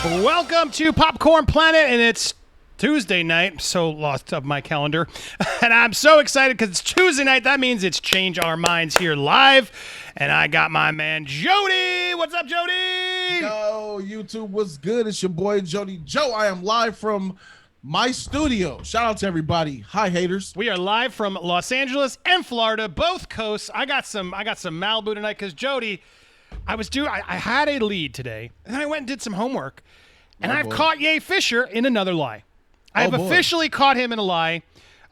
Welcome to Popcorn Planet, and it's Tuesday night. I'm so lost of my calendar. And I'm so excited because it's Tuesday night. That means it's Change Our Minds here live. And I got my man, Jody. What's up, Jody? Yo, YouTube, what's good? It's your boy, Jody Joe. I am live from my studio. Shout out to everybody. Hi, haters. We are live from Los Angeles and Florida, both coasts. I got some Malibu tonight because, Jody, I had a lead today, and then I went and did some homework. And I've caught Ye Fisher in another lie. I've officially caught him in a lie.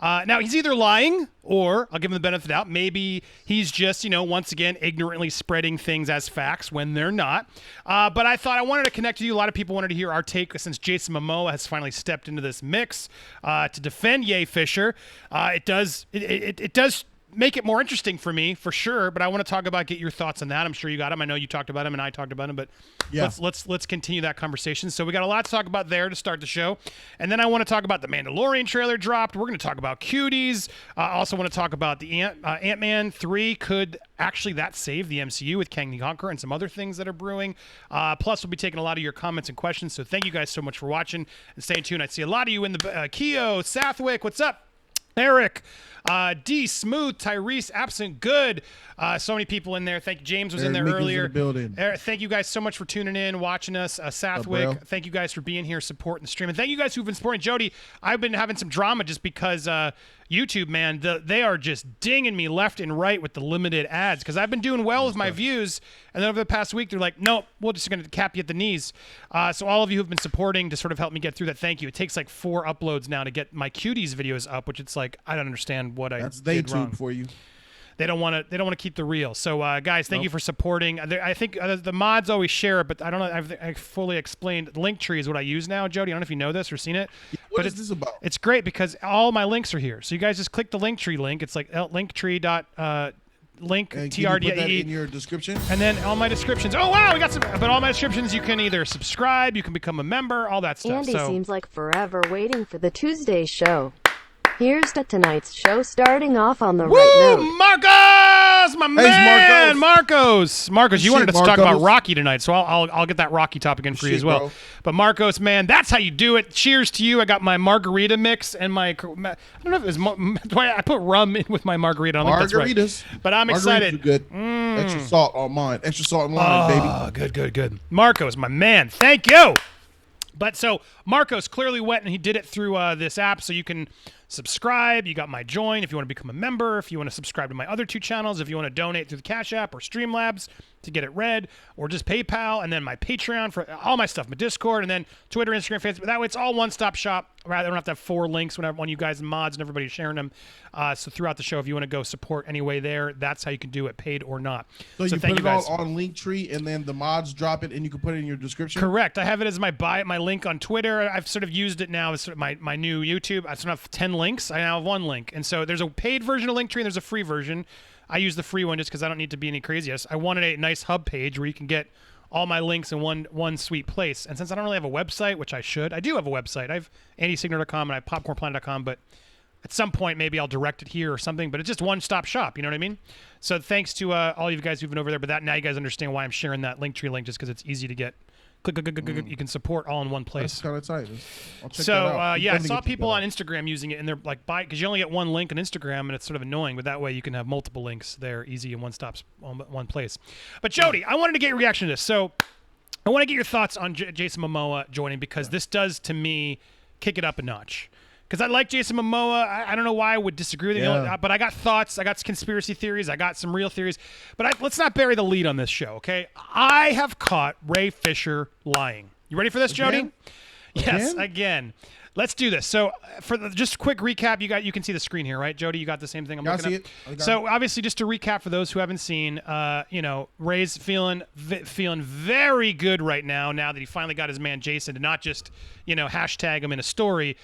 Now, he's either lying or, I'll give him the benefit of the doubt, maybe he's just, once again, ignorantly spreading things as facts when they're not. But I thought I wanted to connect with you. A lot of people wanted to hear our take since Jason Momoa has finally stepped into this mix to defend Ye Fisher. It does make it more interesting for me, for sure, but I want to get your thoughts on that. I'm sure you got him. I know you talked about him and I talked about him, but yeah. Let's continue that conversation. So we got a lot to talk about there to start the show. And then I want to talk about the Mandalorian trailer dropped. We're going to talk about Cuties. I also want to talk about the Ant-Man 3. Could actually that save the MCU with Kang the Conqueror and some other things that are brewing. Plus, we'll be taking a lot of your comments and questions. So thank you guys so much for watching and staying tuned. I see a lot of you in the Keo, Southwick. What's up? Eric, D, Smooth, Tyrese, Absent, Good. So many people in there. Thank you. James was in there earlier. In the building. Eric, thank you guys so much for tuning in, watching us. Southwick, thank you guys for being here, supporting the stream. And thank you guys who've been supporting. Jody, I've been having some drama just because YouTube, man, they are just dinging me left and right with the limited ads because I've been doing well with my views. And then over the past week, they're like, nope, we're just going to cap you at the knees. So all of you who've been supporting to sort of help me get through that, thank you. It takes like 4 uploads now to get my Cuties videos up, which it's like, I don't understand what I did wrong. For you. They don't want to keep the real. So guys, thank you for supporting. I think the mods always share it, but I don't know. I fully explained. Linktree is what I use now, Jody. I don't know if you know this or seen it. Yeah, what is this about? It's great because all my links are here. So you guys just click the Linktree link. It's like linktree. Link and TRDE. Can you put that in your description? And then all my descriptions. Oh wow, we got some. But all my descriptions, you can either subscribe, you can become a member, all that stuff. Andy seems like forever waiting for the Tuesday show. Here's to tonight's show, starting off on the right note. Marcos, my man, Marcos, you wanted to talk about Rocky tonight, so I'll get that Rocky topic in for you as well. Bro. But Marcos, man, that's how you do it. Cheers to you. I got my margarita mix and I don't know if it was I put rum in with my margarita. I don't think that's right. But I'm excited. Are good. Extra salt on mine. Extra salt on mine, baby. Good. Marcos, my man, thank you. But so Marcos clearly went and he did it through this app, so you can subscribe. You got my join if you want to become a member, if you want to subscribe to my other 2 channels, if you want to donate through the Cash App or Streamlabs to get it read, or just PayPal, and then my Patreon for all my stuff, my Discord, and then Twitter, Instagram, Facebook. That way it's all one-stop shop. I don't have to have 4 links when you guys mods and everybody's sharing them. So throughout the show, if you want to go support anyway there, that's how you can do it, paid or not. So you put it all on Linktree, and then the mods drop it, and you can put it in your description? Correct. I have it as my link on Twitter. I've sort of used it now as sort of my new YouTube. I sort of have 10 links. I now have 1 link. And so there's a paid version of Linktree, and there's a free version. I use the free one just because I don't need to be any craziest. I wanted a nice hub page where you can get all my links in one sweet place. And since I don't really have a website, which I should, I do have a website. I have andysigner.com and I have popcornplanet.com, but at some point maybe I'll direct it here or something. But it's just one-stop shop, you know what I mean? So thanks to all you guys who've been over there. But now you guys understand why I'm sharing that Linktree link, just because it's easy to get. You can support all in one place. That's kind of tight. I'll check that out. I saw people on Instagram using it, and they're like, because you only get 1 link on Instagram, and it's sort of annoying. But that way, you can have multiple links there, easy in one place. But Jody, I wanted to get your reaction to this. So I want to get your thoughts on Jason Momoa joining, because this does to me kick it up a notch. Because I like Jason Momoa. I don't know why I would disagree with him, but I got thoughts. I got conspiracy theories. I got some real theories. But let's not bury the lead on this show, okay? I have caught Ray Fisher lying. You ready for this, Jody? Yes, again. Let's do this. So, just a quick recap, you can see the screen here, right, Jody? You got the same thing I'm looking at. So, obviously, just to recap for those who haven't seen, Ray's feeling very good right now that he finally got his man Jason to not just hashtag him in a story.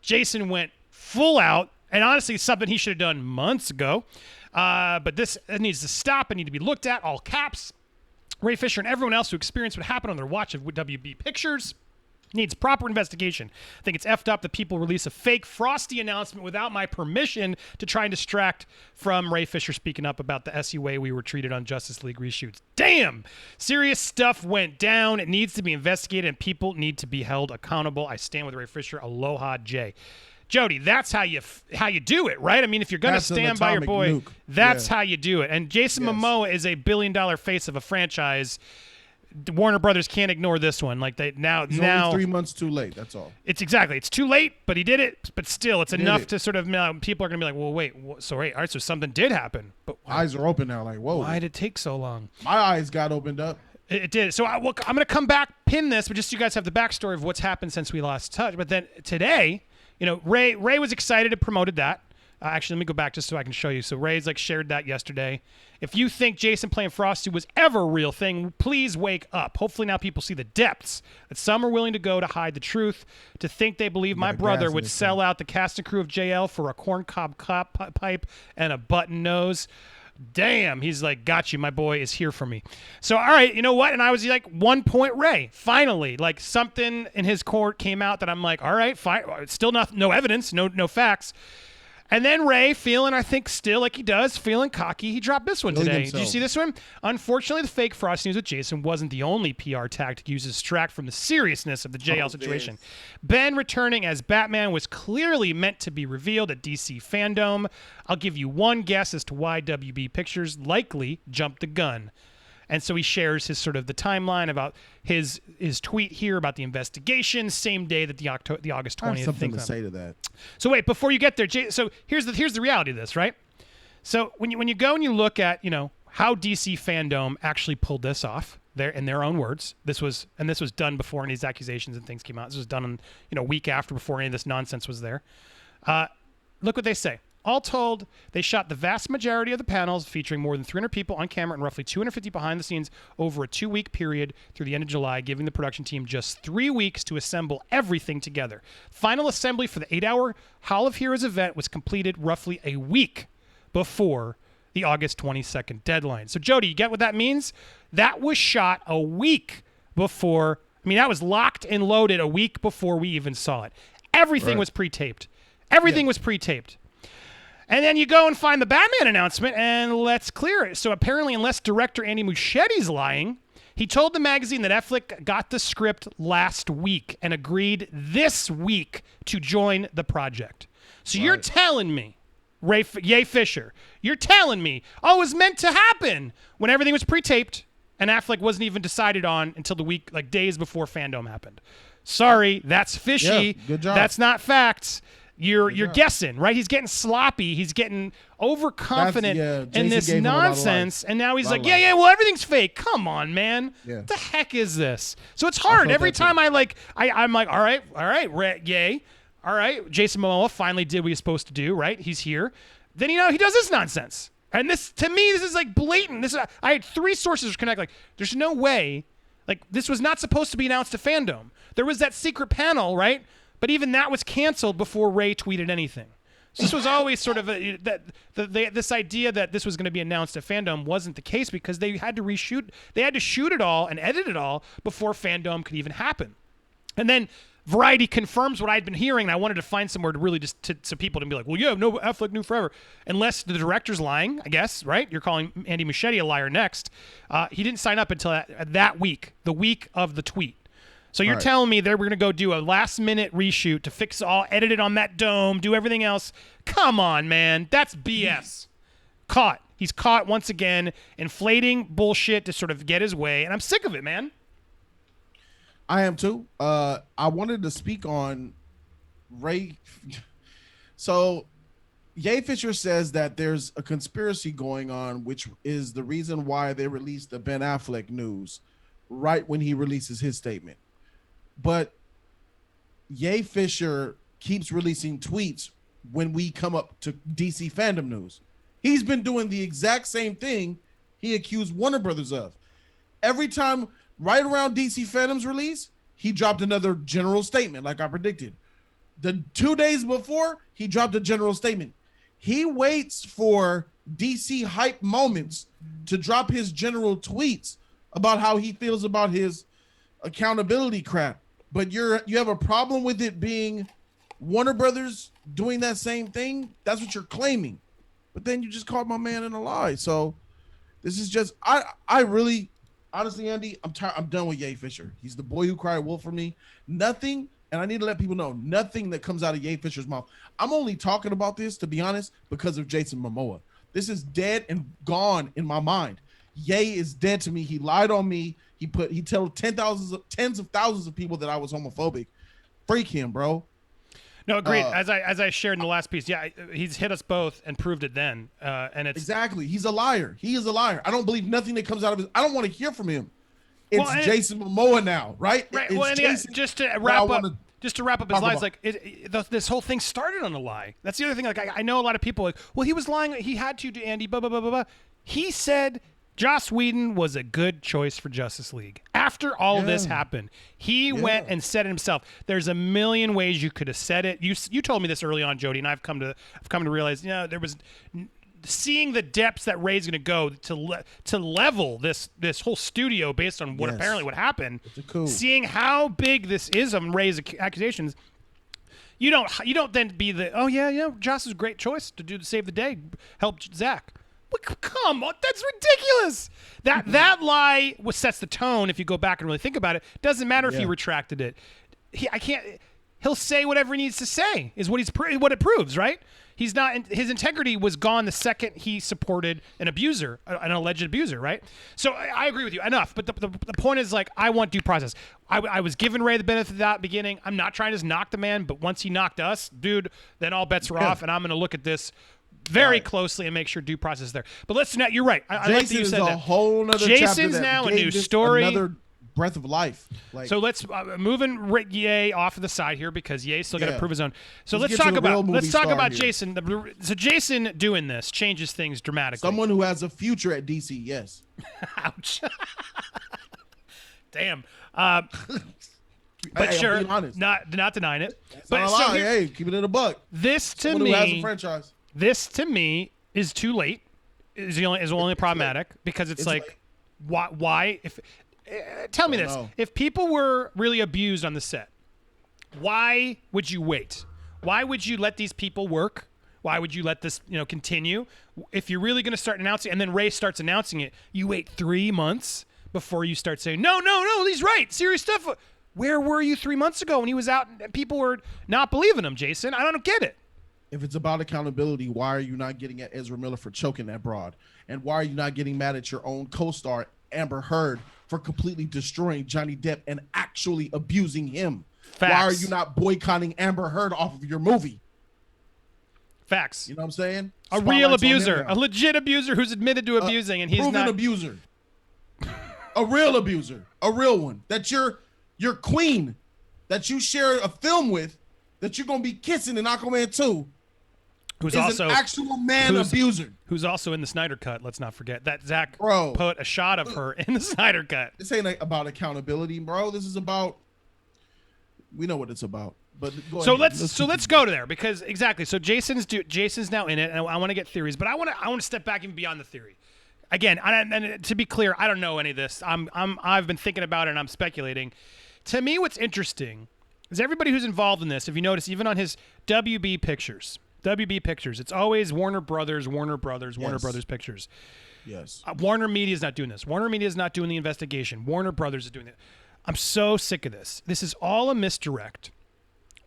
Jason went full out, and honestly, something he should have done months ago. But this needs to stop. It needs to be looked at, all caps. Ray Fisher and everyone else who experienced what happened on their watch of WB Pictures needs proper investigation. I think it's effed up that people release a fake Frosty announcement without my permission to try and distract from Ray Fisher speaking up about the SU way we were treated on Justice League reshoots. Damn! Serious stuff went down. It needs to be investigated, and people need to be held accountable. I stand with Ray Fisher. Aloha, Jay. Jody, that's how you do it, right? I mean, if you're going to stand by your boy, that's how you do it. And Jason Momoa is a billion-dollar face of a franchise. Warner Brothers can't ignore this one. Like he's only 3 months too late. That's all. It's too late, but he did it. But still, it's enough to sort of people are gonna be like, well, wait, all right, so something did happen. But eyes are open now. Like, whoa, why did it take so long? My eyes got opened up. It did. So I'm gonna come back, pin this, but just so you guys have the backstory of what's happened since we lost touch. But then today, Ray was excited and promoted that. Actually, let me go back just so I can show you. So Ray's shared that yesterday. If you think Jason playing Frosty was ever a real thing, please wake up. Hopefully now people see the depths that some are willing to go to hide the truth, to think they believe my brother would sell out the cast and crew of JL for a corncob pipe and a button nose. Damn, he's like, got you. My boy is here for me. So, all right, you know what? And I was like, 1 point Ray. Finally, something in his court came out that I'm like, all right, fine. Still no evidence, no facts. And then Ray, feeling, I think, still like he does, feeling cocky, he dropped this one today. Did you see this one? Unfortunately, the fake Frost News with Jason wasn't the only PR tactic used to distract from the seriousness of the JL situation. Ben returning as Batman was clearly meant to be revealed at DC Fandom. I'll give you one guess as to why WB Pictures likely jumped the gun. And so he shares his sort of the timeline about his tweet here about the investigation, same day that the August 20th. I have something to say to that. So wait, before you get there, so here's the reality of this, right? So when you go and you look at how DC Fandom actually pulled this off, in their own words, this was done before any of these accusations and things came out. This was done a week after, before any of this nonsense was there. Look what they say. All told, they shot the vast majority of the panels featuring more than 300 people on camera and roughly 250 behind the scenes over a 2-week period through the end of July, giving the production team just 3 weeks to assemble everything together. Final assembly for the 8-hour Hall of Heroes event was completed roughly a week before the August 22nd deadline. So, Jody, you get what that means? That was shot a week before. That was locked and loaded a week before we even saw it. Everything was pre-taped. Everything was pre-taped. And then you go and find the Batman announcement, and let's clear it. So apparently, unless director Andy Muschietti's lying, he told the magazine that Affleck got the script last week and agreed this week to join the project. So you're telling me, Yay Fisher, you're telling me, it was meant to happen when everything was pre-taped and Affleck wasn't even decided on until the week, days before Fandom happened. Sorry, that's fishy. Yeah, good job. That's not facts. You're guessing, right? He's getting sloppy. He's getting overconfident in this nonsense. And now he's like, well, everything's fake. Come on, man. Yeah. What the heck is this? So it's hard. Every time I'm like, all right, yay. All right, Jason Momoa finally did what he's supposed to do, right? He's here. Then, he does this nonsense. And this, to me, this is blatant. I had 3 sources connect. There's no way. This was not supposed to be announced to Fandom. There was that secret panel, right? But even that was canceled before Ray tweeted anything. So this was always sort of this idea that this was going to be announced at Fandom wasn't the case because they had to reshoot. They had to shoot it all and edit it all before Fandom could even happen. And then Variety confirms what I'd been hearing, and I wanted to find somewhere to really so people to be like, well, yeah, no, Affleck knew forever. Unless the director's lying, I guess, right? You're calling Andy Muschietti a liar next. He didn't sign up until that week, the week of the tweet. So you're telling me we're going to go do a last-minute reshoot to fix edit it on that dome, do everything else? Come on, man. That's BS. Caught. He's caught once again, inflating bullshit to sort of get his way, and I'm sick of it, man. I am too. I wanted to speak on Ray. So Yay Fisher says that there's a conspiracy going on, which is the reason why they released the Ben Affleck news right when he releases his statement. But Yay Fisher keeps releasing tweets when we come up to DC Fandom news. He's been doing the exact same thing he accused Warner Brothers of. Every time, right around DC Fandom's release, he dropped another general statement like I predicted. The 2 days before, he dropped a general statement. He waits for DC hype moments to drop his general tweets about how he feels about his accountability crap. but you have a problem with it being Warner Brothers doing that same thing. That's what you're claiming, but then you just called my man in a lie. So this is just I really honestly, Andy, I'm tired. I'm done with Ye Fisher. He's the boy who cried wolf for me. Nothing, and I need to let people know nothing that comes out of Ye Fisher's mouth. I'm only talking about this, to be honest, because of Jason Momoa. This is dead and gone in my mind. Ye is dead to me. He lied on me. He told tens of thousands of people that I was homophobic. Freak him, bro. No, agreed. As I shared in the last piece, yeah, he's hit us both and proved it then. And it's exactly. He's a liar. He is a liar. I don't believe nothing that comes out of his. I don't want to hear from him. It's Jason Momoa now, right? Right. Well, and just to wrap up his lies, like this whole thing started on a lie. That's the other thing. Like I know a lot of people like, well, he was lying. He had to Andy. Blah blah blah blah blah. He said Joss Whedon was a good choice for Justice League. After all of this happened, he went and said it himself. There's a million ways you could have said it. You told me this early on, Jody, and I've come to realize, there was seeing the depths that Ray's going to go to level this whole studio based on what apparently what happened. Seeing how big this is on Ray's accusations. You don't then be Joss is a great choice to save the day, help Zach. Come on, that's ridiculous. That lie sets the tone. If you go back and really think about it, doesn't matter if he retracted it. He'll say whatever he needs to say. Is what it proves, right? He's not. His integrity was gone the second he supported an abuser, an alleged abuser, right? So I agree with you. Enough. But the point is, like, I want due process. I was giving Ray the benefit of that beginning. I'm not trying to just knock the man, but once he knocked us, dude, then all bets are off, and I'm going to look at this very closely and make sure due process is there. But let's not. You're right. I like that you said that. Jason's a whole nother Jason's chapter now a new story. Another breath of life. Like, so let's moving Ye off of the side here because Ye's still got to prove his own. So let's get talk to the real about movie star here. Jason. So Jason doing this changes things dramatically. Someone who has a future at DC. Yes. Ouch. Damn. But hey, sure, I'm being honest. not denying it. That's but not a so lie. here, Hey, keep it in a buck. This to Someone who has a me. franchise. This to me is too late. Is only problematic because it's like, late. why? If tell me this: if people were really abused on the set, why would you wait? Why would you let these people work? Why would you let this continue? If you're really going to start announcing, and then Ray starts announcing it, you wait 3 months before you start saying, no, he's right, serious stuff. Where were you 3 months ago when he was out and people were not believing him, Jason? I don't get it. If it's about accountability, why are you not getting at Ezra Miller for choking that broad? And why are you not getting mad at your own co-star, Amber Heard, for completely destroying Johnny Depp and actually abusing him? Facts. Why are you not boycotting Amber Heard off of your movie? Facts. You know what I'm saying? A real abuser, a legit abuser who's admitted to abusing, and he's proven not. abuser. A real abuser, a real one. That your queen, that you share a film with, that you're gonna be kissing in Aquaman 2. Who's is also an actual man abuser. Who's also in the Snyder Cut. Let's not forget that Zach Bro. put a shot of her in the Snyder Cut. This ain't about accountability, bro. This is about. We know what it's about. But let's go to there because exactly. So Jason's now in it, and I want to get theories, but I want to step back even beyond the theory. Again, and to be clear, I don't know any of this. I've been thinking about it and I'm speculating. To me, what's interesting is everybody who's involved in this. If you notice, even on his WB Pictures, it's always Warner Brothers Pictures. Yes. Warner Media is not doing this. Warner Media is not doing the investigation. Warner Brothers is doing it. I'm so sick of this. This is all a misdirect.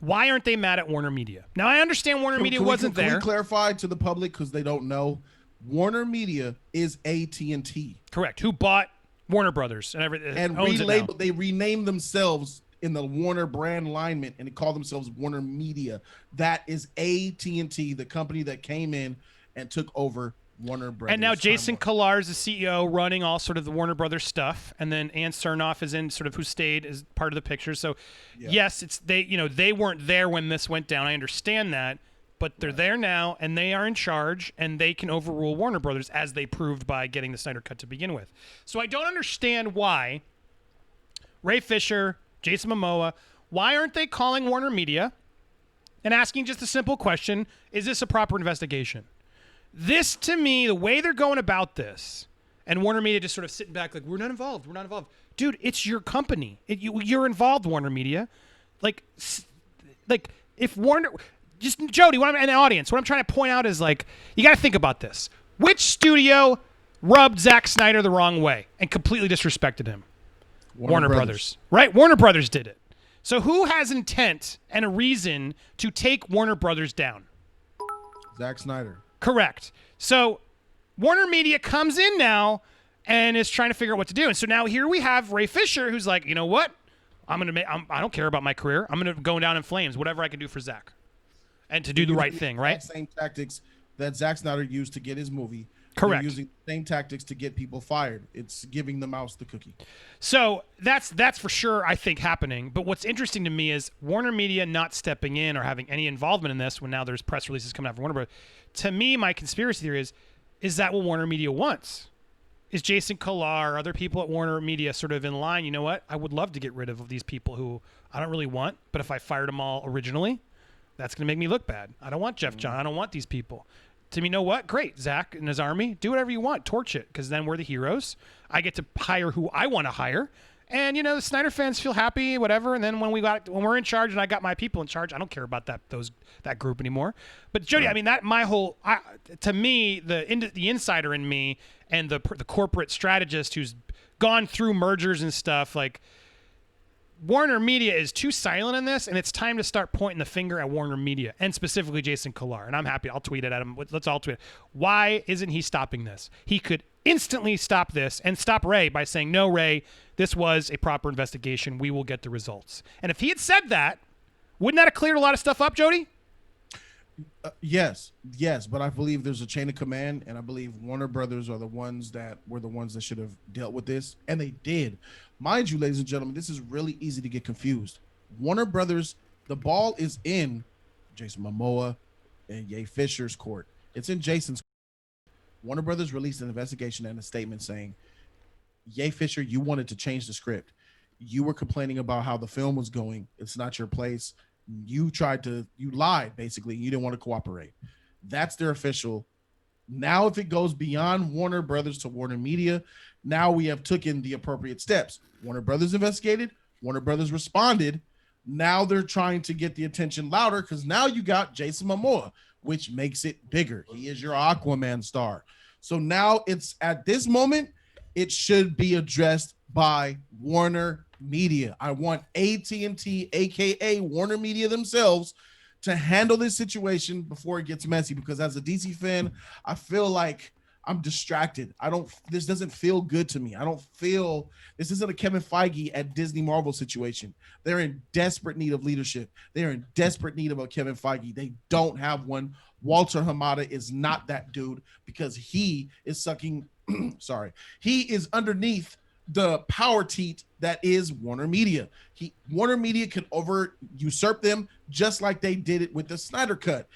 Why aren't they mad at Warner Media? Now, I understand Warner Media wasn't there. Can we clarify to the public, because they don't know, Warner Media is AT&T. Correct. Who bought Warner Brothers and everything? And they renamed themselves in the Warner brand alignment, and they call themselves Warner Media. That is AT&T, the company that came in and took over Warner Brothers. And now Jason Kilar is the CEO running all sort of the Warner Brothers stuff, and then Ann Cernoff is in sort of who stayed as part of the picture. So yes, it's they weren't there when this went down. I understand that, but they're there now, and they are in charge, and they can overrule Warner Brothers as they proved by getting the Snyder Cut to begin with. So I don't understand why Ray Fisher, Jason Momoa, why aren't they calling Warner Media and asking just a simple question: is this a proper investigation? This, to me, the way they're going about this, and Warner Media just sort of sitting back like, we're not involved. Dude, it's your company. You're involved, Warner Media. Like if Warner, just Jody, and the audience, what I'm trying to point out is like, you got to think about this. Which studio rubbed Zack Snyder the wrong way and completely disrespected him? Warner Brothers. Right? Warner Brothers did it. So who has intent and a reason to take Warner Brothers down? Zack Snyder. Correct. So Warner Media comes in now and is trying to figure out what to do. And so now here we have Ray Fisher, who's like, you know what? I don't care about my career. I'm going to go down in flames, whatever I can do for Zack. And to do the right thing, right? Same tactics that Zack Snyder used to get his movie. Correct. They're using the same tactics to get people fired. It's giving the mouse the cookie. So that's for sure, I think, happening. But what's interesting to me is Warner Media not stepping in or having any involvement in this when now there's press releases coming out from Warner Bros. To me, my conspiracy theory is that what Warner Media wants? Is Jason Kilar, other people at Warner Media sort of in line, you know what? I would love to get rid of these people who I don't really want, but if I fired them all originally, that's going to make me look bad. I don't want Jeff John. I don't want these people. To me, you know what? Great. Zack and his army, do whatever you want. Torch it, because then we're the heroes. I get to hire who I want to hire. And, you know, the Snyder fans feel happy, whatever. And then when we're in charge and I got my people in charge, I don't care about that group anymore. But, Jody, I mean, to me, the insider in me and the corporate strategist who's gone through mergers and stuff, like, Warner Media is too silent in this, and it's time to start pointing the finger at Warner Media, and specifically Jason Kilar. And I'm happy. I'll tweet it at him. Let's all tweet it. Why isn't he stopping this? He could instantly stop this and stop Ray by saying, no, Ray, this was a proper investigation. We will get the results. And if he had said that, wouldn't that have cleared a lot of stuff up, Jody? Yes, but I believe there's a chain of command, and I believe Warner Brothers are the ones that should have dealt with this, and they did. Mind you, ladies and gentlemen, this is really easy to get confused. Warner Brothers, the ball is in Jason Momoa and Ye Fisher's court. It's in Jason's court. Warner Brothers released an investigation and a statement saying, Ye Fisher, you wanted to change the script. You were complaining about how the film was going. It's not your place. You lied, basically. You didn't want to cooperate. That's their official. Now, if it goes beyond Warner Brothers to Warner Media, now we have taken the appropriate steps. Warner Brothers investigated. Warner Brothers responded. Now they're trying to get the attention louder because now you got Jason Momoa, which makes it bigger. He is your Aquaman star. So now it's at this moment, it should be addressed by Warner Media. I want AT&T, aka Warner Media themselves, to handle this situation before it gets messy, because as a DC fan, I feel like I'm distracted. This doesn't feel good to me. This isn't a Kevin Feige at Disney Marvel situation. They're in desperate need of leadership. They're in desperate need of a Kevin Feige. They don't have one. Walter Hamada is not that dude because he is sucking, he is underneath the power teat that is Warner Media. Warner Media can usurp them just like they did it with the Snyder Cut.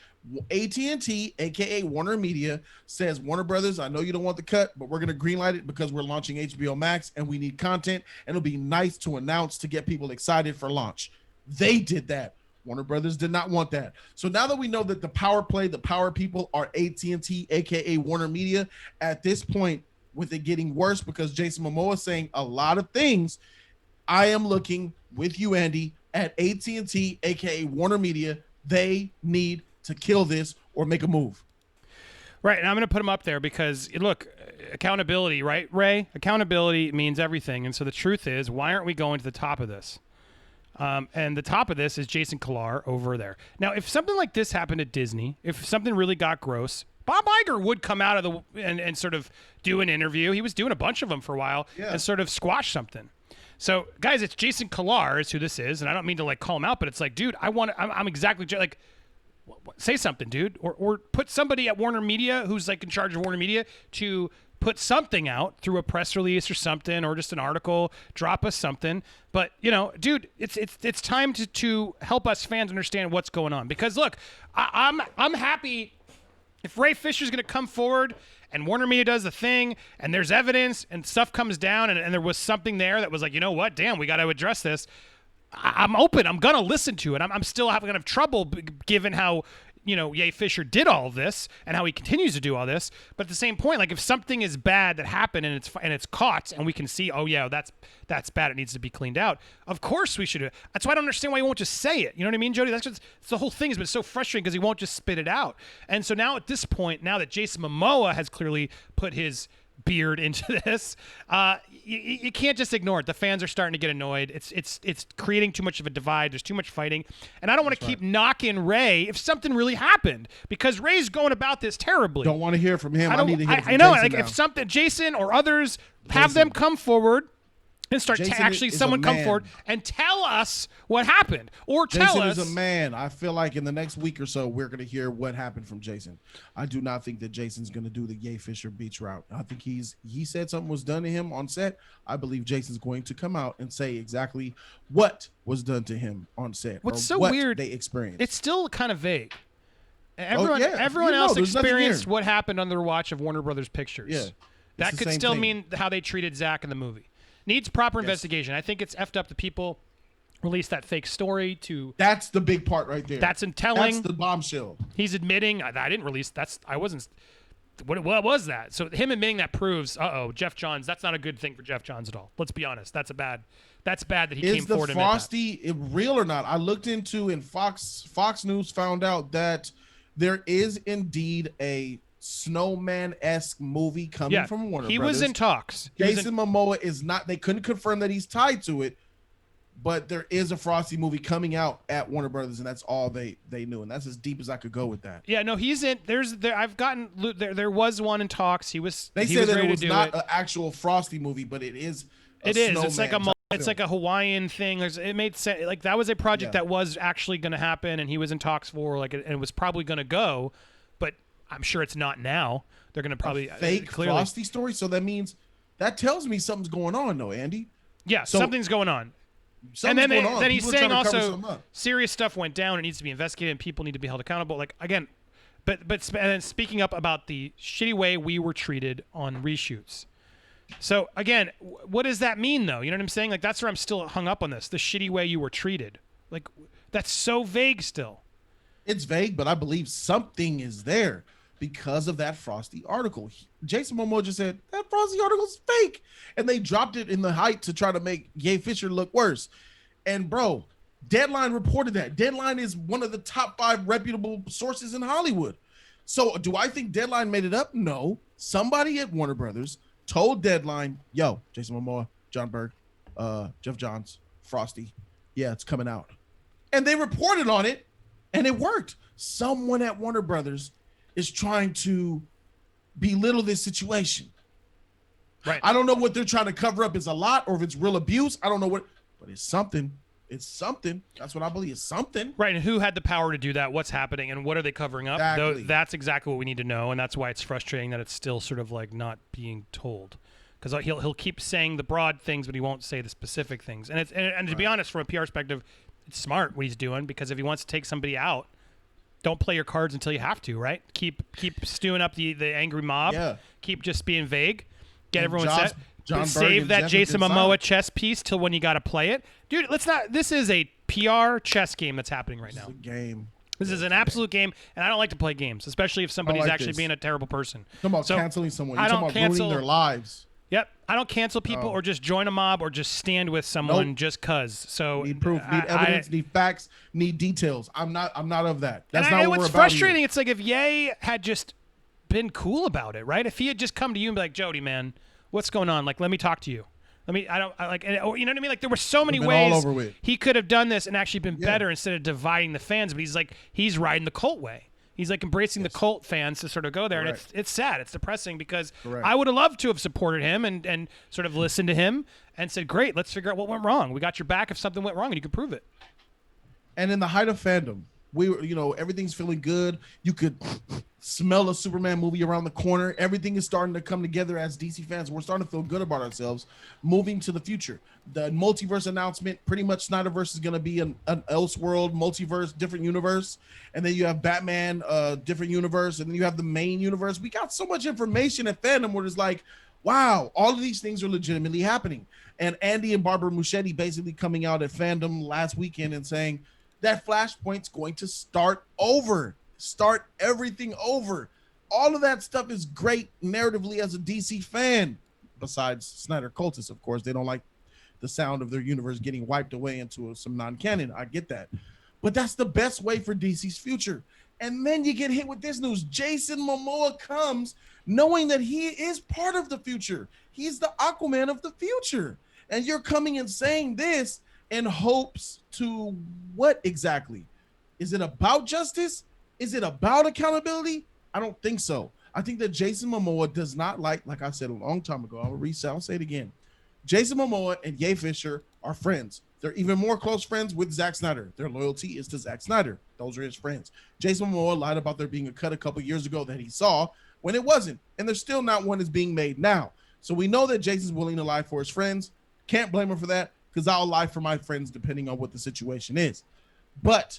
AT&T, aka Warner Media, says, Warner Brothers, I know you don't want the cut, but we're going to greenlight it because we're launching HBO Max and we need content, and it'll be nice to announce to get people excited for launch. They did that. Warner Brothers did not want that. So now that we know that the power people are AT&T, aka Warner Media, at this point, with it getting worse because Jason Momoa is saying a lot of things, I am looking with you, Andy, at AT&T, aka Warner Media. They need to kill this or make a move. Right, and I'm going to put them up there because, look, accountability, right, Ray? Accountability means everything. And so the truth is, why aren't we going to the top of this? And the top of this is Jason Kilar over there. Now, if something like this happened at Disney, if something really got gross, Bob Iger would come out of and sort of do an interview. He was doing a bunch of them for a while and sort of squash something. So, guys, it's Jason Kilar is who this is, and I don't mean to like call him out, but it's like, dude, I'm exactly like, say something, dude, or put somebody at Warner Media who's like in charge of Warner Media to put something out through a press release or something, or just an article, drop us something. But, you know, dude, it's time to help us fans understand what's going on, because look, I'm happy if Ray Fisher's going to come forward and Warner Media does the thing and there's evidence and stuff comes down and there was something there that was like, you know what, damn, we got to address this. I'm open. I'm going to listen to it. I'm still having kind of trouble given how Ye Fisher did all of this and how he continues to do all this. But at the same point, like if something is bad that happened and it's caught and we can see, oh yeah, that's bad. It needs to be cleaned out. Of course we should do it. That's why I don't understand why he won't just say it. You know what I mean, Jody? It's the whole thing has been so frustrating because he won't just spit it out. And so now at this point, now that Jason Momoa has clearly put his beard into this, you can't just ignore it. The fans are starting to get annoyed. It's creating too much of a divide. There's too much fighting, and I don't want to keep knocking Ray if something really happened because Ray's going about this terribly. Don't want to hear from him. I need to hear from I know, Jason like now. if something, Jason or others have them come forward and start someone come forward and tell us what happened or tell Jason us. is a man. I feel like in the next week or so, we're going to hear what happened from Jason. I do not think that Jason's going to do the Ye Fisher beach route. I think he said something was done to him on set. I believe Jason's going to come out and say exactly what was done to him on set. What's or so what weird, they experienced. it's still kind of vague. Everyone You else there's nothing experienced here. what happened on their watch of Warner Brothers Pictures. Yeah, that the could same still thing. mean how they treated Zach in the movie. Needs proper investigation. I think it's effed up the people released that fake story to. That's the big part right there. That's in telling. That's the bombshell. He's admitting I didn't release. I wasn't. What was that? So him admitting that proves. Jeff Johns. That's not a good thing for Jeff Johns at all. Let's be honest. That's bad that he came forward and admit that. Is the Frosty real or not? I looked into and Fox News found out that there is indeed a Snowman-esque movie coming from Warner He Brothers. was in talks. Jason Momoa is not. They couldn't confirm that he's tied to it, but there is a Frosty movie coming out at Warner Brothers, and that's all they knew, and that's as deep as I could go with that. Yeah, no, he's in. I've gotten. There was one in talks. He They he said was that ready it was to do not it. an actual Frosty movie, but it is. It is. It's like Snowman it's like a Hawaiian thing. It made sense. Like that was a project that was actually going to happen, and he was in talks for and it was probably going to go, but I'm sure it's not now. They're going to probably fake clearly. Frosty story. So that means that tells me something's going on, though, Andy. Yeah, So- something's going on. And Something's then going on. then he's People are saying trying to cover also something up. serious stuff went down. It needs to be investigated, and people need to be held accountable. Like again, but and then speaking up about the shitty way we were treated on reshoots. So again, what does that mean though? You know what I'm saying? Like that's where I'm still hung up on this. The shitty way you were treated. Like that's so vague still. It's vague, but I believe something is there because of that Frosty article. Jason Momoa just said that Frosty article's fake, and they dropped it in the height to try to make Ye Fisher look worse. And bro, Deadline reported that. Deadline is one of the top 5 reputable sources in Hollywood. So do I think Deadline made it up? No. Somebody at Warner Brothers told Deadline, yo, Jason Momoa, John Berg, Jeff Johns, Frosty, yeah, it's coming out. And they reported on it, and it worked. Someone at Warner Brothers is trying to belittle this situation. Right. I don't know what they're trying to cover up is a lot or if it's real abuse. I don't know what, but it's something. It's something. That's what I believe. It's something. Right, and who had the power to do that? What's happening, and what are they covering up? Exactly. That's exactly what we need to know, and that's why it's frustrating that it's still sort of like not being told, because he'll keep saying the broad things, but he won't say the specific things. And and to be honest, from a PR perspective, it's smart what he's doing, because if he wants to take somebody out, don't play your cards until you have to. Right? Keep stewing up the angry mob. Yeah. Keep just being vague. Get And everyone set. John Berg Save and that Jeff Jason have been Momoa silent. chess piece till when you got to play it, dude. Let's not. This is a PR chess game that's happening right now. It's a game. This is an absolute game, and I don't like to play games, especially if somebody's like actually this. being a terrible person. Talking about So, canceling someone. I You're don't talking about cancel- ruining their lives. Yep, I don't cancel people or just join a mob or just stand with someone Nope. just cause. So Need proof, need evidence, need facts, need details. I'm not of that. That's not and what we're what's about frustrating. here. It's like if Ye had just been cool about it, right? If he had just come to you and be like, Jody, man, what's going on? Like, let me talk to you. Or, you know what I mean? Like, there were so many been all ways over with. he could have done this and actually been better instead of dividing the fans. But he's riding the cult way. He's like embracing the cult fans to sort of go there. Correct. And it's sad. It's depressing because Correct. I would have loved to have supported him and sort of listened to him and said, great, let's figure out what went wrong. We got your back if something went wrong and you can prove it. And in the height of fandom, we were, everything's feeling good. You could smell a Superman movie around the corner. Everything is starting to come together as DC fans. We're starting to feel good about ourselves moving to the future. The multiverse announcement, pretty much Snyderverse is going to be an Elseworld multiverse, different universe. And then you have Batman, different universe. And then you have the main universe. We got so much information at fandom where it's like, wow, all of these things are legitimately happening. And Andy and Barbara Muschetti basically coming out at fandom last weekend and saying that Flashpoint's going to start over. start everything over. All of that stuff is great narratively as a DC fan. Besides Snyder cultists, of course, they don't like the sound of their universe getting wiped away into some non-canon. I get that. But that's the best way for DC's future. And then you get hit with this news. Jason Momoa comes knowing that he is part of the future. He's the Aquaman of the future. And you're coming and saying this in hopes to what exactly? Is it about justice? Is it about accountability? I don't think so. I think that Jason Momoa does not like I said a long time ago, I'll say it again. Jason Momoa and Ye Fisher are friends. They're even more close friends with Zack Snyder. Their loyalty is to Zack Snyder. Those are his friends. Jason Momoa lied about there being a cut a couple years ago that he saw when it wasn't. And there's still not one that's being made now. So we know that Jason's willing to lie for his friends. Can't blame him for that because I'll lie for my friends depending on what the situation is. But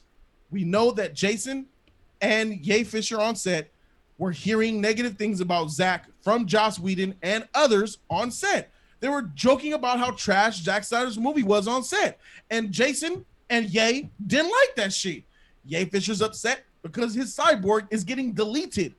we know that Jason and Ye Fisher on set were hearing negative things about Zack from Joss Whedon and others on set. They were joking about how trash Zack Snyder's movie was on set. And Jason and Ye didn't like that shit. Ye Fisher's upset because his cyborg is getting deleted.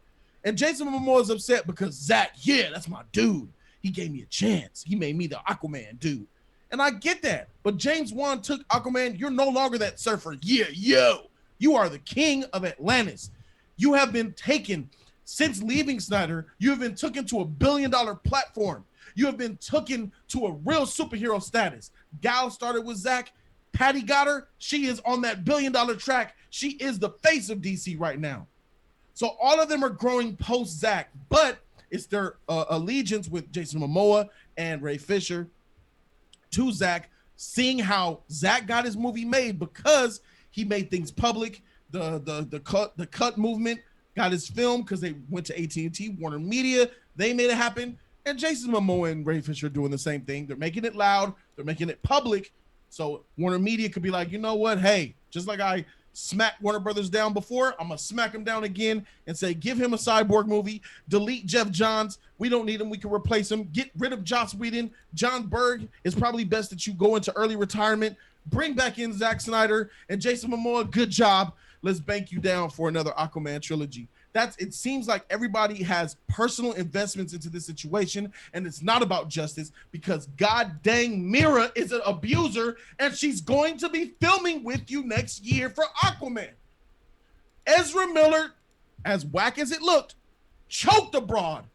And Jason Momoa is upset because Zack, yeah, that's my dude. He gave me a chance. He made me the Aquaman dude. And I get that. But James Wan took Aquaman. You're no longer that surfer. Yeah, yo. You are the king of Atlantis. You have been taken since leaving Snyder. You have been taken to $1 billion platform. You have been taken to a real superhero status. Gal started with Zack. Patty got her. She is on that $1 billion track. She is the face of DC right now. So all of them are growing post Zack, but it's their allegiance with Jason Momoa and Ray Fisher to Zack, seeing how Zack got his movie made because he made things public. The cut movement got his film because they went to AT&T, Warner Media. They made it happen. And Jason Momoa and Ray Fisher are doing the same thing. They're making it loud. They're making it public. So Warner Media could be like, you know what? Hey, just like I smacked Warner Brothers down before, I'm going to smack him down again and say, give him a cyborg movie. Delete Jeff Johns. We don't need him. We can replace him. Get rid of Joss Whedon. John Berg. It's probably best that you go into early retirement. Bring back in Zack Snyder and Jason Momoa. Good job. Let's bank you down for another Aquaman trilogy. It seems like everybody has personal investments into this situation, and it's not about justice because god dang Mira is an abuser and she's going to be filming with you next year for Aquaman. Ezra Miller, as whack as it looked, choked the broad.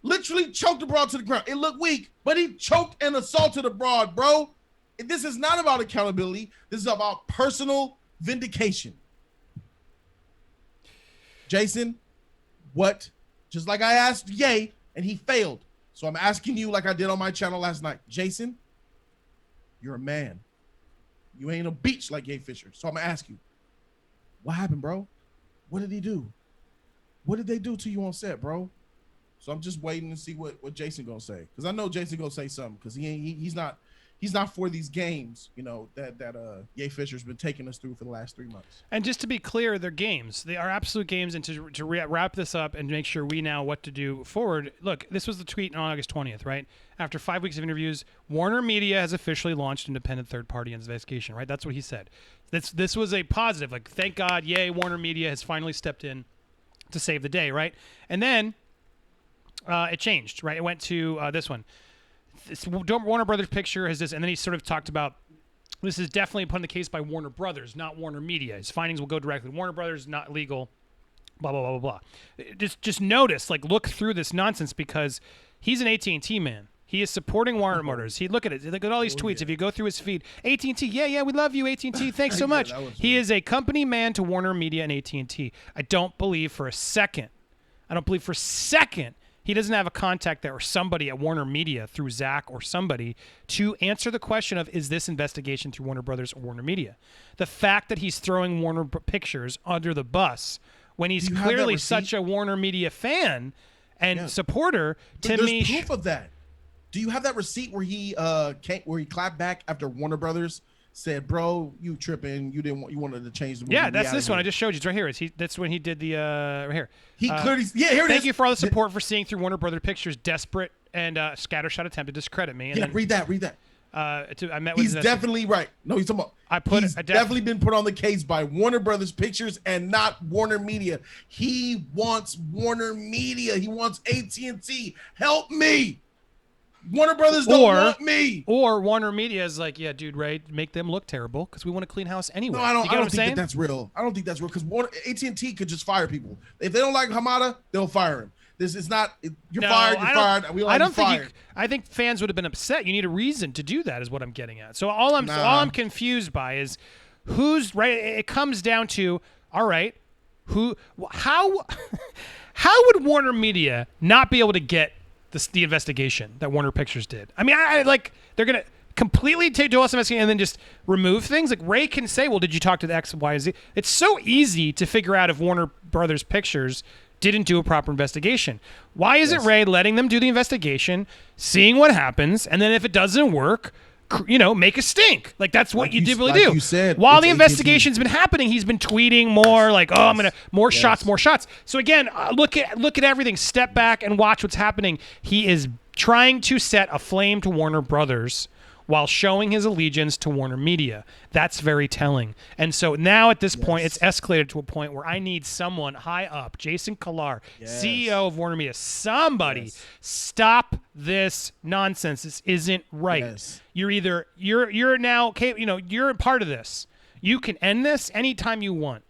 Literally choked the broad to the ground. It looked weak, but he choked and assaulted the broad, bro. This is not about accountability. This is about personal vindication. Jason, what? Just like I asked Ye, and he failed. So I'm asking you like I did on my channel last night. Jason, you're a man. You ain't a beach like Ye Fisher. So I'm going to ask you, what happened, bro? What did he do? What did they do to you on set, bro? So I'm just waiting to see what Jason going to say. Because I know Jason going to say something because he's not for these games, you know, that Ye Fisher's been taking us through for the last 3 months. And just to be clear, they're games. They are absolute games. And to wrap this up and make sure we know what to do forward, look, this was the tweet on August 20th, right? After 5 weeks of interviews, Warner Media has officially launched independent third-party investigation, right? That's what he said. This was a positive. Like, thank God, yay, Warner Media has finally stepped in to save the day, right? And then it changed, right? It went to this one. Warner Brothers picture has this, and then he sort of talked about this is definitely put in the case by Warner Brothers, not Warner Media. His findings will go directly to Warner Brothers, not legal, blah, blah, blah, blah, blah. Just notice, like, look through this nonsense because he's an AT&T man. He is supporting Warner Motors. Look at it. Look at all these tweets. Yeah. If you go through his feed, AT&T, yeah, we love you, AT&T. Thanks so much. He is a company man to Warner Media and AT&T. I don't believe for a second he doesn't have a contact there or somebody at Warner Media through Zack or somebody to answer the question of, is this investigation through Warner Brothers or Warner Media? The fact that he's throwing Warner Pictures under the bus when he's clearly such a Warner Media fan and supporter, to me... There's proof of that. Do you have that receipt where he clapped back after Warner Brothers said, "Bro, you tripping? You wanted to change the movie." Yeah, that's this one I just showed you. It's right here. That's when he did the right here. He clearly here it is. Thank you for all the support for seeing through Warner Brother Pictures' desperate and scattershot attempt to discredit me. And read that. I met with. He's definitely right. No, he's talking about. He's definitely been put on the case by Warner Brothers Pictures and not Warner Media. He wants Warner Media. He wants AT&T. Help me. Warner Brothers don't want me. Or Warner Media is like, yeah, dude, right? Make them look terrible because we want to clean house anyway. No, I don't think that's real. I don't think that's real because AT&T could just fire people. If they don't like Hamada, they'll fire him. This is not. You're fired. You're fired. We all fired. I think fans would have been upset. You need a reason to do that, is what I'm getting at. So all I'm confused by is who's right. It comes down to, all right, how would Warner Media not be able to get the investigation that Warner Pictures did? I mean, I like they're gonna completely do us investigation and then just remove things. Like Ray can say, well, did you talk to the X, Y, Z? It's so easy to figure out if Warner Brothers Pictures didn't do a proper investigation. Why isn't Ray letting them do the investigation, seeing what happens, and then if it doesn't work, make a stink. Like that's what you typically do. You said, while the investigation's been happening, he's been tweeting more like, "Oh, I'm gonna more shots." So again, look at everything. Step back and watch what's happening. He is trying to set a flame to Warner Brothers while showing his allegiance to Warner Media. That's very telling. And so now at this point, it's escalated to a point where I need someone high up, Jason Kilar, CEO of Warner Media, somebody stop this nonsense. This isn't right. You're now, you're a part of this. You can end this anytime you want.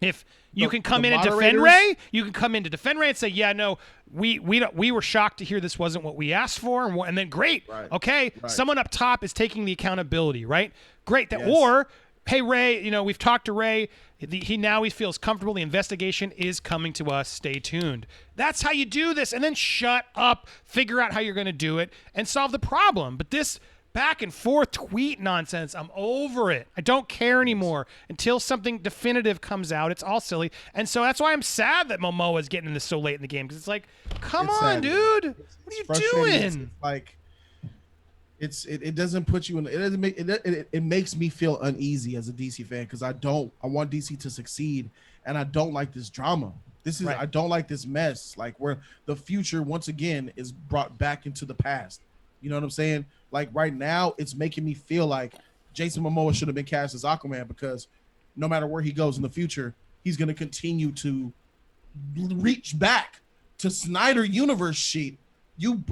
If you can come in and defend Ray, you can come in to defend Ray and say, yeah, no, we were shocked to hear this wasn't what we asked for, and then great, someone up top is taking the accountability, right? Great. Or, hey, Ray, we've talked to Ray. He feels comfortable. The investigation is coming to us. Stay tuned. That's how you do this, and then shut up, figure out how you're going to do it, and solve the problem. But this back and forth tweet nonsense, I'm over it. I don't care anymore until something definitive comes out. It's all silly. And so that's why I'm sad that Momoa is getting this so late in the game, because it's like, come on, dude. What are you doing? It doesn't put you in, it makes me feel uneasy as a DC fan, because I want DC to succeed, and I don't like this drama. I don't like this mess, like where the future once again is brought back into the past. You know what I'm saying? Like right now, it's making me feel like Jason Momoa should have been cast as Aquaman, because no matter where he goes in the future, he's going to continue to reach back to Snyder Universe shit. You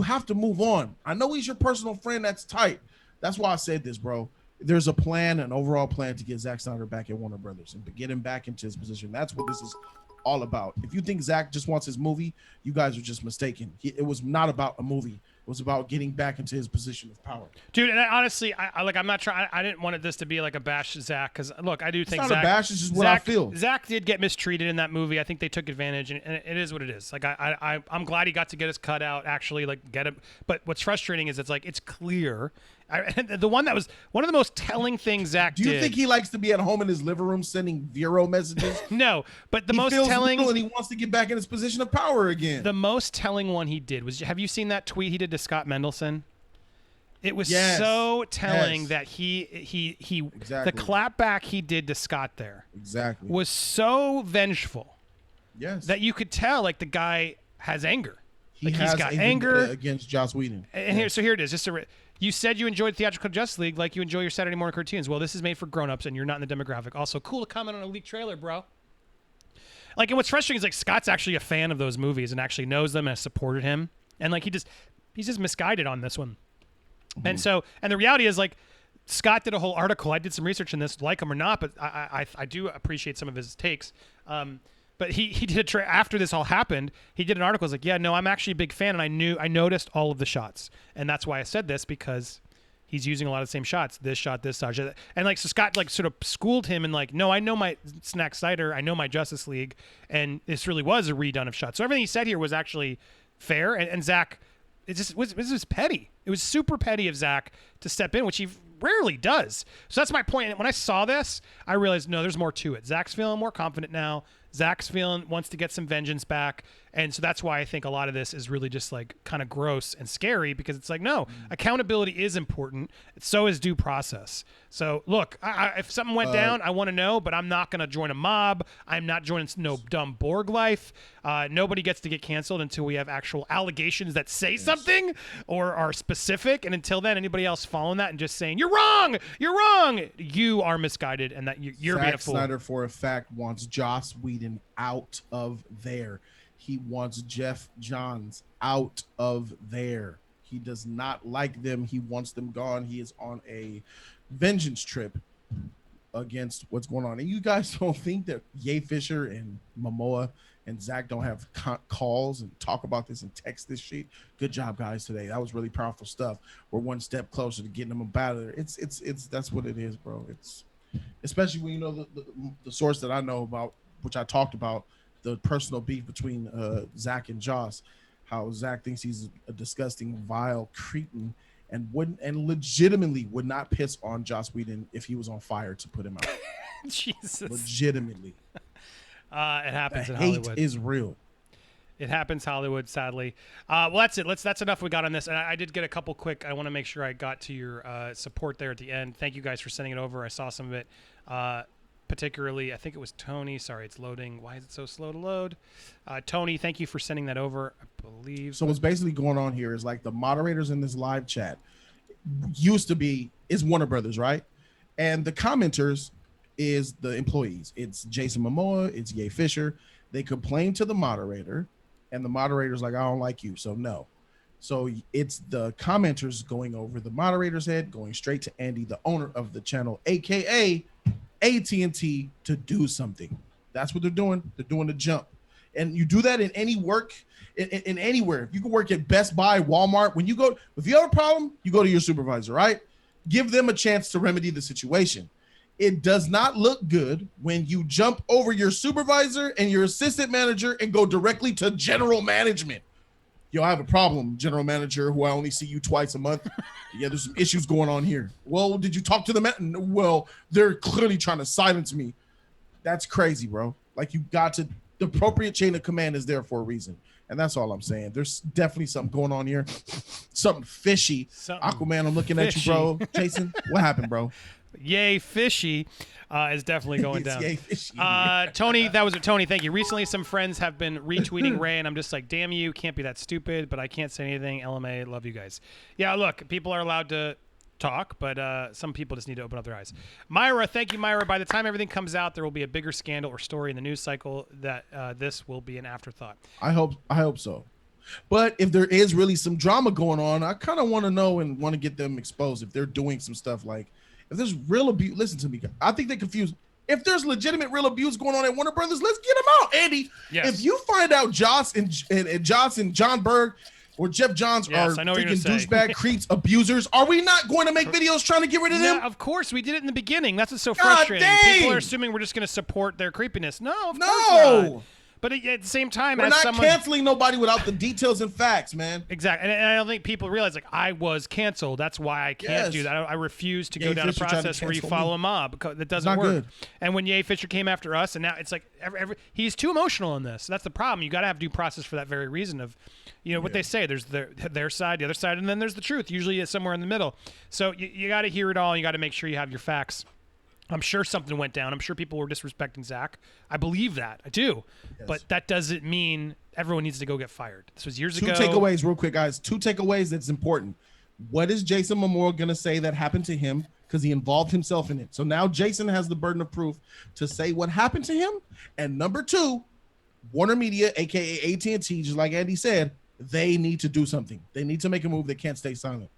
have to move on. I know he's your personal friend. That's tight. That's why I said this, bro. There's a plan, an overall plan to get Zack Snyder back at Warner Brothers and get him back into his position. That's what this is all about. If you think Zack just wants his movie, you guys are just mistaken. It was not about a movie. It was about getting back into his position of power. Dude, and honestly, I'm not trying. I didn't want this to be like a bash to Zack, because look, I do think it's not a bash. It's just what I feel. Zack did get mistreated in that movie. I think they took advantage, and it is what it is. Like I'm glad he got to get his cut out. Actually, like get him. But what's frustrating is it's clear. The one that was one of the most telling things Zack did. Do you think he likes to be at home in his living room sending Vero messages? No, but the most telling, and he wants to get back in his position of power again. The most telling one he did was, have you seen that tweet he did to Scott Mendelson? It was so telling that he the clapback he did to Scott there was so vengeful. Yes, that you could tell like the guy has anger. He's got anger against Joss Whedon. And here it is. You said you enjoyed Theatrical Justice League like you enjoy your Saturday morning cartoons. Well, this is made for grown-ups, and you're not in the demographic. Also, cool to comment on a leaked trailer, bro. Like, and what's frustrating is like Scott's actually a fan of those movies and actually knows them and has supported him, and like he's just misguided on this one. Mm-hmm. And the reality is like Scott did a whole article. I did some research in this, like him or not, but I do appreciate some of his takes. But he did after this all happened, he did an article. It's like, yeah, no, I'm actually a big fan, and I noticed all of the shots, and that's why I said this, because he's using a lot of the same shots. This shot, and like so Scott like sort of schooled him and like, no, I know my Snack Cider, I know my Justice League, and this really was a redone of shots. So everything he said here was actually fair, and Zack, it was petty. It was super petty of Zack to step in, which he rarely does. So that's my point. And when I saw this, I realized, no, there's more to it. Zack's feeling more confident now. Zach's wants to get some vengeance back. And so that's why I think a lot of this is really just like kind of gross and scary, because it's like, no, accountability is important. So is due process. So look, if something went down, I want to know, but I'm not going to join a mob. I'm not joining no dumb Borg life. Nobody gets to get canceled until we have actual allegations that say something or are specific. And until then, anybody else following that and just saying, you're wrong, you are misguided, and that you're being a fool. Zack Snyder, for a fact, wants Joss Whedon out of there. He wants Jeff Johns out of there. He does not like them. He wants them gone. He is on a vengeance trip against what's going on. And you guys don't think that Ye Fisher and Momoa and Zach don't have calls and talk about this and text this shit? Good job, guys, today. That was really powerful stuff. We're one step closer to getting them out of there. It's that's what it is, bro. It's especially when you know the source that I know about, which I talked about, the personal beef between Zach and Joss, how Zach thinks he's a disgusting, vile cretin, and legitimately would not piss on Joss Whedon if he was on fire to put him out. Jesus. Legitimately. It happens in hate Hollywood. is real. It happens Hollywood, sadly. Well, that's it. That's enough we got on this. And I did get a couple quick. I want to make sure I got to your support there at the end. Thank you guys for sending it over. I saw some of it. Particularly, I think it was Tony. Sorry, it's loading. Why is it so slow to load? Tony, thank you for sending that over, I believe. So what's basically going on here is like the moderators in this live chat is Warner Brothers, right? And the commenters is the employees. It's Jason Momoa, it's Ye Fisher. They complain to the moderator, and the moderator's like, I don't like you, so no. So it's the commenters going over the moderator's head, going straight to Andy, the owner of the channel, aka AT&T, to do something. That's what they're doing. They're doing the jump. And you do that in any work, in anywhere. You can work at Best Buy, Walmart. When you go, if you have a problem, you go to your supervisor, right? Give them a chance to remedy the situation. It does not look good when you jump over your supervisor and your assistant manager and go directly to general management. Yo, I have a problem, general manager, who I only see you twice a month. Yeah, there's some issues going on here. Well, did you talk to them? Well, they're clearly trying to silence me. That's crazy, bro. Like, you got to, the appropriate chain of command is there for a reason. And that's all I'm saying. There's definitely something going on here. Something fishy. Aquaman, I'm looking at you, bro. Jason, what happened, bro? Yay fishy is definitely going down. Yay fishy. Tony, that was Tony. Thank you. Recently, some friends have been retweeting Ray, and I'm just like, damn you, can't be that stupid. But I can't say anything. LMA, love you guys. Yeah, look, people are allowed to talk, but some people just need to open up their eyes. Myra, thank you, Myra. By the time everything comes out, there will be a bigger scandal or story in the news cycle that this will be an afterthought. I hope so. But if there is really some drama going on, I kind of want to know and want to get them exposed if they're doing some stuff like. If there's real abuse, listen to me. I think they confuse. If there's legitimate real abuse going on at Warner Brothers, let's get them out, Andy. Yes. If you find out Joss and John Berg or Jeff Johns are freaking douchebag creeps, abusers, are we not going to make videos trying to get rid of them? Yeah, of course. We did it in the beginning. That's what's so frustrating. People are assuming we're just going to support their creepiness. No, of course not. But at the same time, we're not canceling nobody without the details and facts, man. Exactly. And I don't think people realize, like, I was canceled. That's why I can't do that. I refuse to go down a process where you follow a mob. Because that doesn't work. Good. And when Ye Fisher came after us, and now it's like he's too emotional in this. That's the problem. You got to have due process for that very reason of, what they say. There's their side, the other side, and then there's the truth. Usually it's somewhere in the middle. So you got to hear it all. You got to make sure you have your facts. I'm sure something went down. I'm sure people were disrespecting Zach. I believe that. I do. Yes. But that doesn't mean everyone needs to go get fired. This was years ago. Two takeaways real quick, guys. Two takeaways that's important. What is Jason Momoa going to say that happened to him? Because he involved himself in it. So now Jason has the burden of proof to say what happened to him. And number two, Warner Media, a.k.a. AT&T, just like Andy said, they need to do something. They need to make a move. They can't stay silent.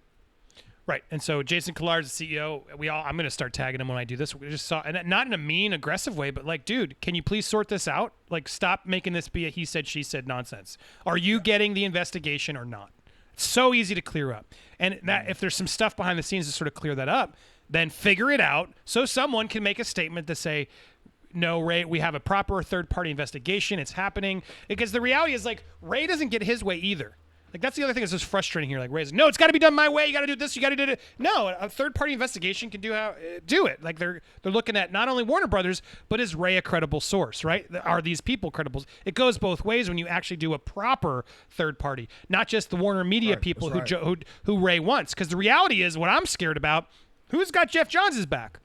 Right. And so Jason Killar's the CEO. I'm going to start tagging him when I do this. We just saw, and not in a mean, aggressive way, but like, dude, can you please sort this out? Like, stop making this be a he said, she said nonsense. Are you getting the investigation or not? It's so easy to clear up. And that if there's some stuff behind the scenes to sort of clear that up, then figure it out so someone can make a statement to say, no, Ray, we have a proper third-party investigation. It's happening. Because the reality is, like, Ray doesn't get his way either. Like that's the other thing that's just frustrating here. Like Ray's, no, it's got to be done my way. You got to do this. You got to do it. No, a third-party investigation can do it. Like they're looking at not only Warner Brothers, but is Ray a credible source? Right? Are these people credible? It goes both ways when you actually do a proper third party, not just the Warner Media people who Ray wants. Because the reality is, what I'm scared about, who's got Jeff Johns' back?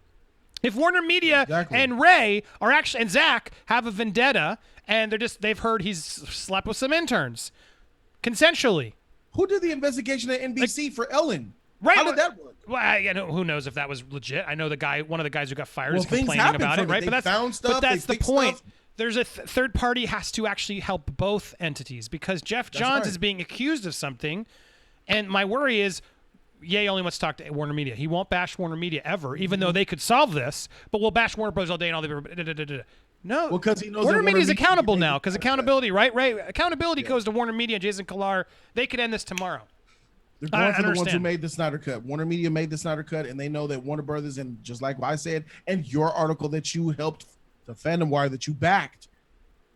If Warner Media and Ray are actually and Zach have a vendetta, and they've heard he's slept with some interns. Consensually. Who did the investigation at NBC for Ellen? Right. How did that work? Well, who knows if that was legit? I know one of the guys who got fired is things complaining about it, right? But that's the point. Stuff. There's a third party has to actually help both entities because Jeff Johns is being accused of something, and my worry is, Ye only wants to talk to Warner Media. He won't bash Warner Media ever, even though they could solve this. But we'll bash Warner Bros. All day and all the. No, because he knows Warner Media is accountable now because accountability, right? Accountability goes to Warner Media, Jason Kilar. They could end this tomorrow. They're going for the ones who made the Snyder Cut. Warner Media made the Snyder Cut, and they know that Warner Brothers, and just like I said, and your article that you helped, the Fandom Wire that you backed,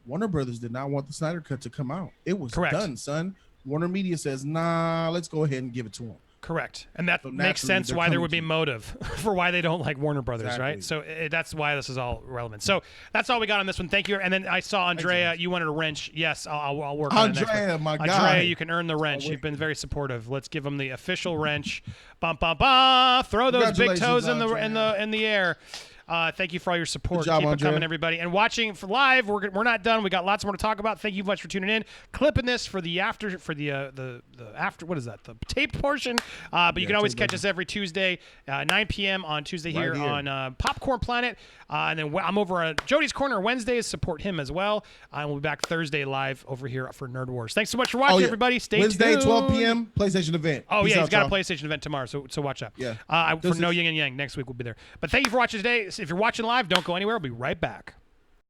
Warner Brothers did not want the Snyder Cut to come out. It was done, son. Warner Media says, nah, let's go ahead and give it to them. Correct. And that makes sense why there would be motive for why they don't like Warner Brothers, right? So that's why this is all relevant. So that's all we got on this one. Thank you. And then I saw Andrea, you wanted a wrench. Yes, I'll work on it next Andrea, week. my guy. Andrea, you can earn the wrench. You've been very supportive. Let's give them the official wrench. Bum, bum, bum. Throw those big toes in the air. Thank you for all your support. Good job, Keep it Andrea. coming, everybody. And watching for live, we're not done. We got lots more to talk about. Thank you much for tuning in. Clipping this for the after what is that? The taped portion. But you can always catch us every Tuesday, 9 p.m. on Tuesday here on Popcorn Planet. And then I'm over at Jody's Corner Wednesdays. Support him as well. We'll be back Thursday live over here for Nerd Wars. Thanks so much for watching, everybody. Stay Wednesday, tuned. 12 p.m. PlayStation event. Oh, Peace yeah, out, he's got y'all. a PlayStation event tomorrow, so watch out. Yeah. For No Yin and Yang, next week we'll be there. But thank you for watching today. If you're watching live, don't go anywhere. We'll be right back.